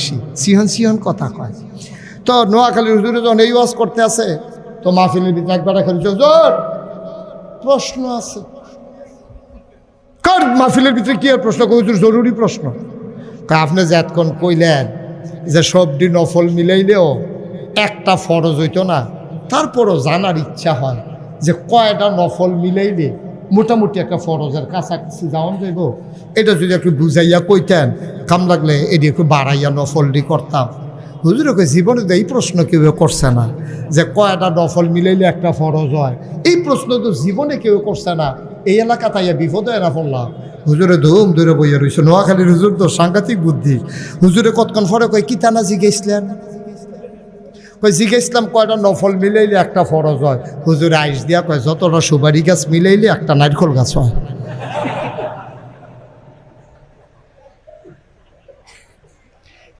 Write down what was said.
বেশি, সিহন সিহন কথা কয়। তো নোয়াখালীর হুজুরে যখন এই ওয়াজ করতে আসে, তো মাহফিলের ভিতরে একবার খেলছে, হুজুর প্রশ্ন আছে। কার মাহফিলের ভিতরে কি আর প্রশ্ন? হুজুর জরুরি প্রশ্ন। আপনি যে এতক্ষণ কইলেন যে সবটি নফল মিলাইলেও একটা ফরজ হইতো না, তারপরও জানার ইচ্ছা হয় যে কয়টা নফল মিলাইলে মোটামুটি একটা ফরজের কাছাকাছি যাওয়া যাইব। এটা যদি একটু বুঝাইয়া কইতেন, কাম লাগলে এটি একটু বাড়াইয়া নফলটি করতাম। হুজুরকে জীবনে তো এই প্রশ্ন কেউ করছে না যে কয়টা নফল মিলাইলে একটা ফরজ হয়। এই প্রশ্ন তো জীবনে কেউ করছে না। এই এলাকা তাইয়া বিপদ হয় না পড়লাম। হুজুরে ধুম ধরে বইয়া রয়েছে। নোয়াখালীর হুজুর তো সাংঘাতিক বুদ্ধি। হুজুরে কতক্ষণ পরে কয় কি তানা জিজ্ঞেসলেন? কয় জিজ্ঞেসলাম কয়টা নফল মিলাইলে একটা ফরজ হয়। হুজুরে আইস দিয়া কয় যতটা সুপারি গাছ মিলাইলে একটা নারকেল গাছ হয়।